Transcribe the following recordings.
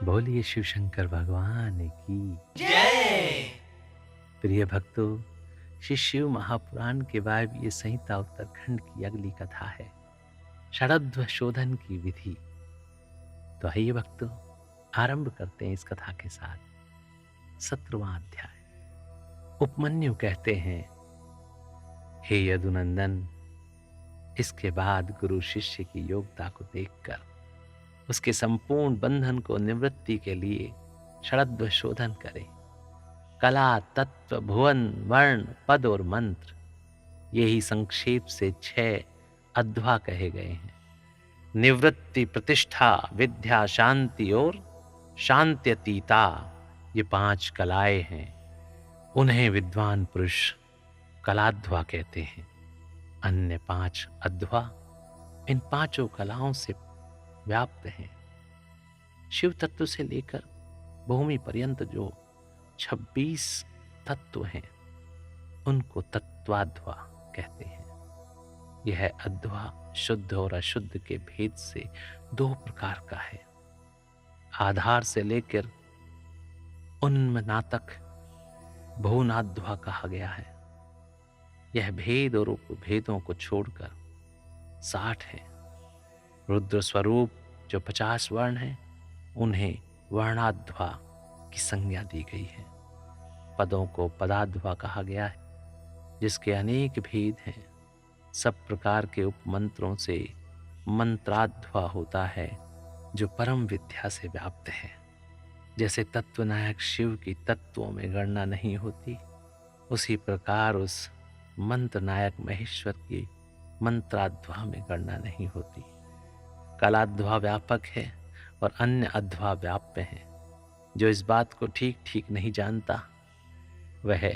बोलिए शिव शंकर भगवान की जय। प्रिय भक्तों। श्री शिव महापुराण के वायव्य संहिता उत्तरखंड की अगली कथा है षड़ध्व शोधन की विधि। तो आइए भक्तों, आरंभ करते हैं इस कथा के साथ। 17वां अध्याय। उपमन्यु कहते हैं, हे यदुनंदन, इसके बाद गुरु शिष्य की योग्यता को देखकर उसके संपूर्ण बंधन को निवृत्ति के लिए षड़ध्व शोधन करे। कला, तत्व, भुवन, वर्ण, पद और मंत्र, यही संक्षेप से 6 अध्वा कहे गए हैं। निवृत्ति, प्रतिष्ठा, विद्या, शांति और शांत्यतीता, ये 5 कलाएं हैं। उन्हें विद्वान पुरुष कलाध्वा कहते हैं। अन्य 5 अध्वा इन 5 कलाओं से व्याप्त हैं। शिव तत्व से लेकर भूमि पर्यंत जो 26 तत्व हैं, उनको तत्वाध्वा कहते हैं। यह अध्वा शुद्ध और अशुद्ध के भेद से 2 प्रकार का है। आधार से लेकर उन्मना तक भुवनाध्वा कहा गया है। यह भेद और उपभेदों को छोड़कर 60 है। रुद्र स्वरूप जो 50 वर्ण हैं, उन्हें वर्णाध्वा की संज्ञा दी गई है। पदों को पदाध्वा कहा गया है, जिसके अनेक भेद हैं। सब प्रकार के उपमंत्रों से मंत्राध्वा होता है, जो परम विद्या से व्याप्त है। जैसे तत्वनायक शिव की तत्वों में गणना नहीं होती, उसी प्रकार उस मंत्र नायक महेश्वर की मंत्राध्वा में गणना नहीं होती। कलाध्वा व्यापक है और अन्य अध्वा व्याप्य है। जो इस बात को ठीक ठीक नहीं जानता, वह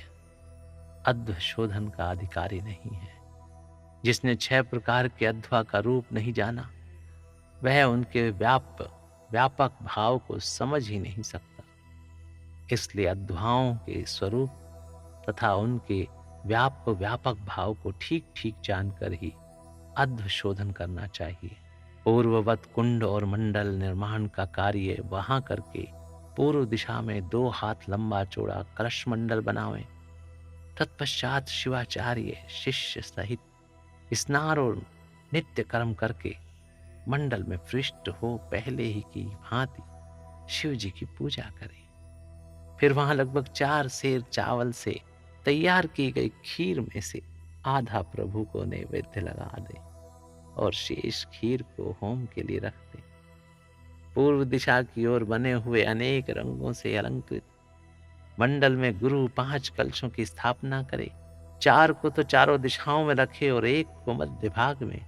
अध्व शोधन का अधिकारी नहीं है। जिसने 6 प्रकार के अध्वा का रूप नहीं जाना, वह उनके व्यापक भाव को समझ ही नहीं सकता। इसलिए अध्वाओं के स्वरूप तथा उनके व्यापक भाव को ठीक ठीक जानकर ही अध्व शोधन करना चाहिए। पूर्ववत कुंड और मंडल निर्माण का कार्य वहां करके पूर्व दिशा में 2 हाथ लंबा चौड़ा कलश मंडल बनावें। तत्पश्चात शिवाचार्य शिष्य सहित स्नान और नित्य कर्म करके मंडल में पृष्ठ हो पहले ही की भांति शिव जी की पूजा करें। फिर वहां लगभग 4 सेर चावल से तैयार की गई खीर में से आधा प्रभु को नैवेद्य लगा दे और शेष खीर को होम के लिए रख दे। पूर्व दिशा की ओर बने हुए अनेक रंगों से अलंकृत मंडल में गुरु 5 कलशों की स्थापना करे। 4 को तो चारों दिशाओं में रखे और 1 को मध्य भाग में।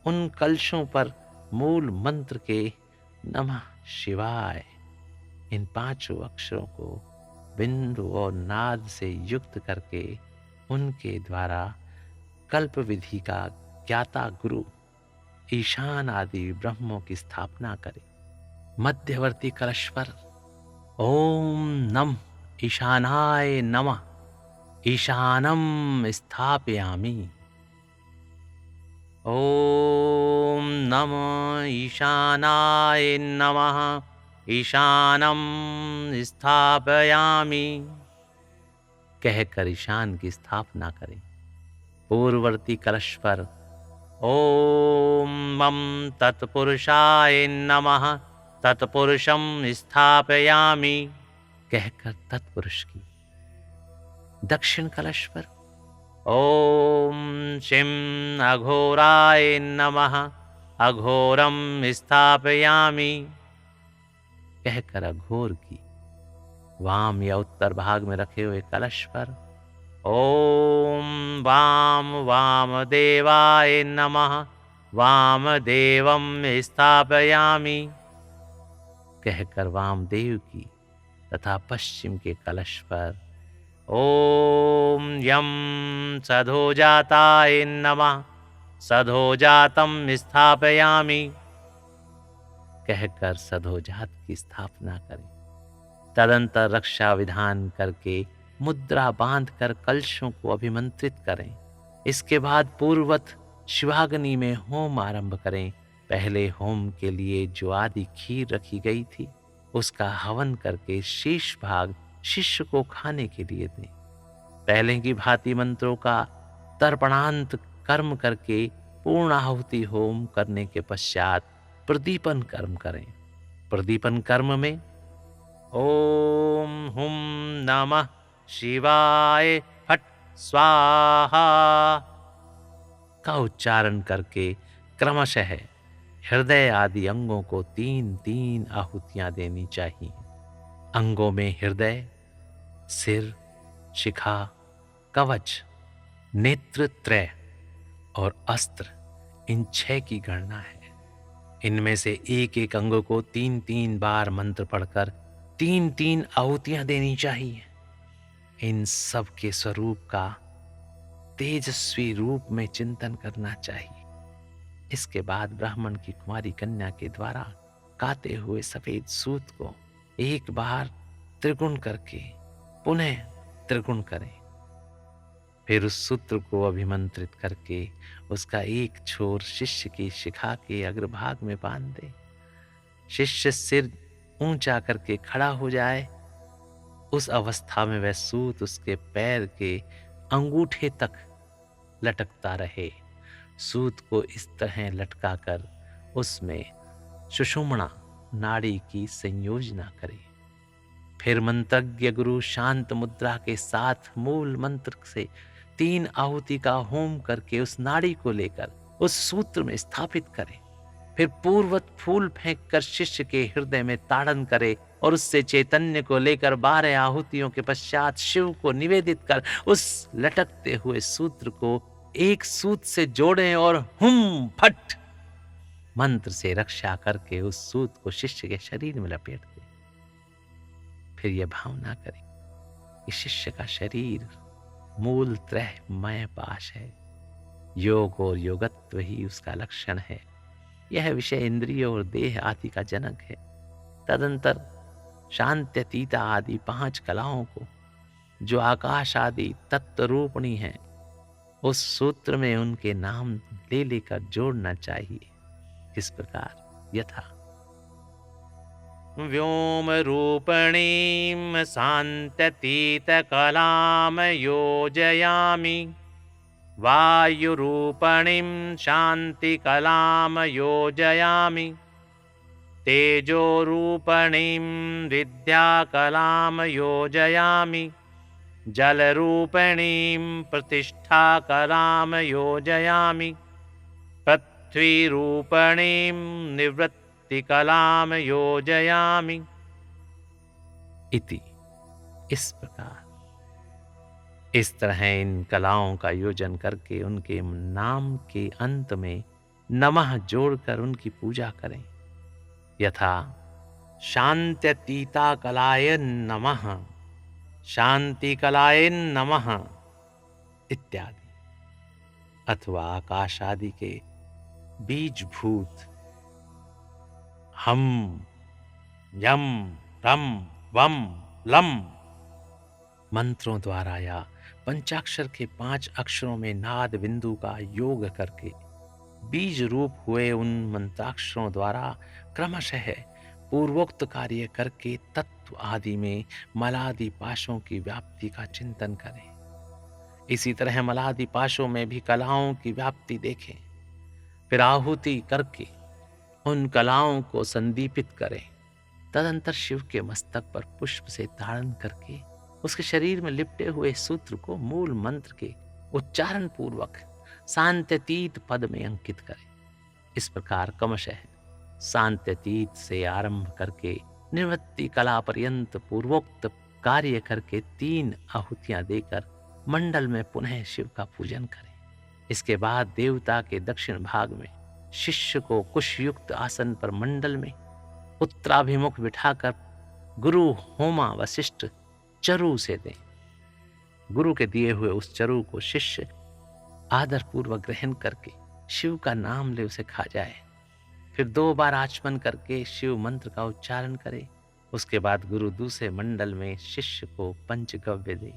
उन कलशों पर मूल मंत्र के नमः शिवाय इन 5 अक्षरों को बिंदु और नाद से युक्त करके उनके द्वारा कल्प विधि का ज्ञाता गुरु ईशान आदि ब्रह्मों की स्थापना करे। मध्यवर्ती कलश पर ओम नम ईशानाय नमः ईशानम स्थापयामि। ओम नमः ईशानाय नमः ईशानम स्थापयामि कहकर ईशान की स्थापना करें। पूर्ववर्ती कलश पर ओम मम तत्पुरुषाय नमः तत्पुरुषम स्थापयामि कहकर तत्पुरुष की। दक्षिण कलश पर ओम शिम अघोराय नमः अघोरम स्थापयामि कहकर अघोर की। वाम या उत्तर भाग में रखे हुए कलश पर ओम वाम वामदेवाय नमः वामदेवम स्थापयामि कहकर वामदेव की। तथा पश्चिम के कलश पर ओम यम सधोजाताय नमः सधोजातम स्थापयामि कहकर सधोजात की स्थापना करें। तदंतर रक्षा विधान करके मुद्रा बांधकर कलशों को अभिमंत्रित करें। इसके बाद पूर्ववत शिवाग्नि में होम आरंभ करें। पहले होम के लिए जो आदि खीर रखी गई थी, उसका हवन करके शेष भाग शिष्य को खाने के लिए दें। पहले की भांति मंत्रों का तर्पणांत कर्म करके पूर्णाहुति होम करने के पश्चात प्रदीपन कर्म करें। प्रदीपन कर्म में ओम हुम नमः शिवाय फट स्वाहा का उच्चारण करके क्रमशः हृदय आदि अंगों को 3-3 आहुतियां देनी चाहिए। अंगों में हृदय, सिर, शिखा, कवच, नेत्र त्रय और अस्त्र, इन 6 की गणना है। इनमें से एक एक अंग को 3-3 बार मंत्र पढ़कर 3-3 आहुतियां देनी चाहिए। इन सब के स्वरूप का तेजस्वी रूप में चिंतन करना चाहिए। इसके बाद ब्राह्मण की कुमारी कन्या के द्वारा गाते हुए सफेद सूत को एक बार त्रिगुण करके पुनः त्रिगुण करें। फिर उस सूत्र को अभिमंत्रित करके उसका एक छोर शिष्य की शिखा के अग्रभाग में बांध दे। शिष्य सिर ऊंचा करके खड़ा हो जाए। उस अवस्था में वह सूत उसके पैर के अंगूठे तक लटकता रहे। सूत को इस तरह लटकाकर उसमें सुषुम्ना नाड़ी की संयोजना करे। फिर मंत्रज्ञ गुरु शांत मुद्रा के साथ मूल मंत्र से 3 आहुति का होम करके उस नाड़ी को लेकर उस सूत्र में स्थापित करे। फिर पूर्वत फूल फेंककर शिष्य के हृदय में ताड़न करे और उससे चैतन्य को लेकर 12 आहुतियों के पश्चात शिव को निवेदित कर उस लटकते हुए सूत्र को एक सूत से जोड़ें और हुम फट मंत्र से रक्षा करके उस सूत को शिष्य के शरीर में लपेट दे। फिर यह भावना करें कि शिष्य का शरीर मूल त्रयमय पाश है। योग और योगत्व ही उसका लक्षण है। यह विषय इंद्रिय और देह आदि का जनक है। तदंतर शांत्यतीता आदि 5 कलाओं को, जो आकाश आदि तत्व रूपणी है, उस सूत्र में उनके नाम ले लेकर जोड़ना चाहिए। किस प्रकार? यथा व्योम रूपणीं शांत्यतीत कलाम योजयामि, वायुरूपणीं शांति कलाम योजयामि, तेजोरूपणीं विद्या कलाम योजयामि, जलरूपणीं प्रतिष्ठा कलाम योजयामि, पृथ्वीरूपणीं निवृत्ति कलाम योजयामि इति। इस प्रकार इस तरह इन कलाओं का योजन करके उनके नाम के अंत में नमः जोड़कर उनकी पूजा करें। यथा शांत्यतीता कलाय नमः, शांति कलाय नमः इत्यादि। अथवा आकाश आदि के बीजभूत हम, यम, रम, वम, लम मंत्रों द्वारा या पंचाक्षर के 5 अक्षरों में नाद बिंदु का योग करके बीज रूप हुए उन मंत्राक्षरों द्वारा क्रमशः पूर्वोक्त कार्य करके तत्व आदि में मलादि पाशों की व्याप्ति का चिंतन करें। इसी तरह मलादि पाशों में भी कलाओं की व्याप्ति देखें। फिर आहुति करके उन कलाओं को संदीपित करें। तदंतर शिव के मस्तक पर पुष्प से धारण करके उसके शरीर में लिपटे हुए सूत्र को मूल मंत्र के उच्चारण पूर्वक शांत्यतीत पद में अंकित करें। इस प्रकार क्रमशः शांत्यतीत से आरंभ करके निवृत्ति कला पर्यंत पूर्वोक्त कार्य करके 3 आहुतियां देकर मंडल में पुनः शिव का पूजन करें। इसके बाद देवता के दक्षिण भाग में शिष्य को कुशयुक्त आसन पर मंडल में उत्तराभिमुख बिठाकर गुरु होमा वशिष्ठ चरु से दें। गुरु के दिए हुए उस चरु को शिष्य आदर पूर्वक ग्रहण करके शिव का नाम ले उसे खा जाए। फिर 2 बार आचमन करके शिव मंत्र का उच्चारण करे। उसके बाद गुरु दूसरे मंडल में शिष्य को पंचगव्य दे।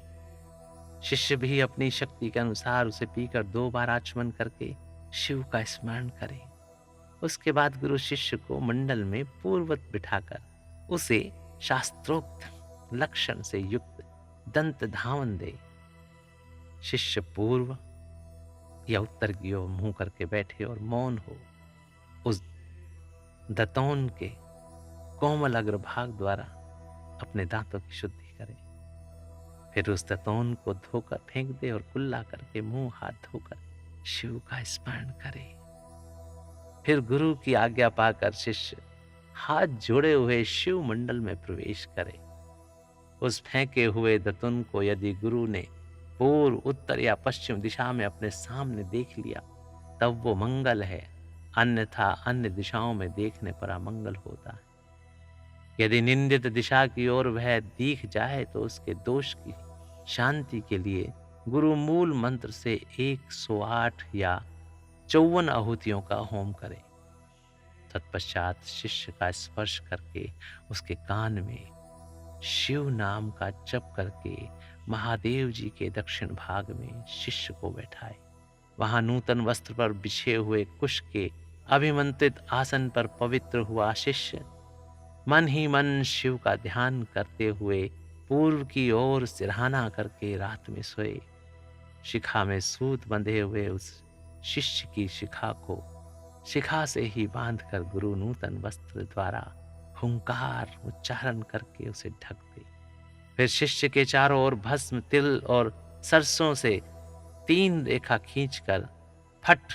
शिष्य भी अपनी शक्ति के अनुसार उसे पीकर 2 बार आचमन करके शिव का स्मरण करे। उसके बाद गुरु शिष्य को मंडल में पूर्वत बिठाकर उसे शास्त्रोक्त लक्षण से युक्त दंत धावन दे। शिष्य पूर्व या उत्तर की ओर मुंह करके बैठे और मौन हो। उस दतौन के कोमल अग्रभाग द्वारा अपने दांतों की शुद्धि करे। फिर उस दतौन को धोकर फेंक दे और कुल्ला करके मुंह हाथ धोकर शिव का स्मरण करे। फिर गुरु की आज्ञा पाकर शिष्य हाथ जोड़े हुए शिव मंडल में प्रवेश करे। उस फेंके हुए दतुन को यदि गुरु ने पूर्व, उत्तर या पश्चिम दिशा में अपने सामने देख लिया तब वो मंगल है, अन्यथा अन्य दिशाओं में देखने पर अमंगल होता है। यदि निंदित दिशा की ओर वह दिख जाए तो उसके दोष की शांति के लिए गुरु मूल मंत्र से 108 या 54 आहुतियों का होम करे। तत्पश्चात शिष्य का स्पर्श करके उसके कान में शिव नाम का जप करके महादेव जी के दक्षिण भाग में शिष्य को बैठाए। वहां नूतन वस्त्र पर बिछे हुए कुश के अभिमंत्रित आसन पर पवित्र हुआ शिष्य मन ही मन शिव का ध्यान करते हुए पूर्व की ओर सिरहाना करके रात में सोए। शिखा में सूत बंधे हुए उस शिष्य की शिखा को शिखा से ही बांधकर गुरु नूतन वस्त्र द्वारा हुंकार उच्चारण करके उसे ढक दे। फिर शिष्य के चारों ओर भस्म, तिल और सरसों से 3 रेखा खींचकर फट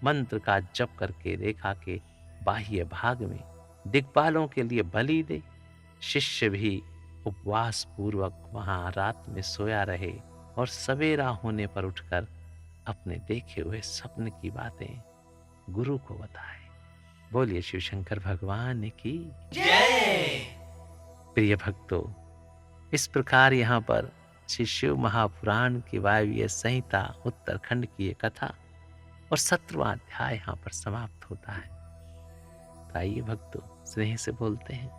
मंत्र का जप करके रेखा के बाह्य भाग में दिक्पालों के लिए बलि दे। शिष्य भी उपवास पूर्वक वहां रात में सोया रहे और सवेरा होने पर उठकर अपने देखे हुए स्वप्न की बातें गुरु को बताए। बोलिए शिव शंकर भगवान की जय। प्रिय भक्तों, इस प्रकार यहाँ पर श्री शिव महापुराण की वायव्य संहिता उत्तरखंड की ये कथा और 17वां अध्याय यहाँ पर समाप्त होता है। तो आइए भक्तों, स्नेह से बोलते हैं,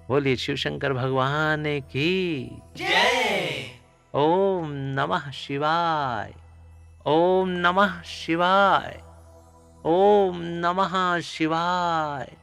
बोलिए शिव शंकर भगवान की जय। ओम नमः शिवाय, ओम नमः शिवाय, ओम नमः शिवाय।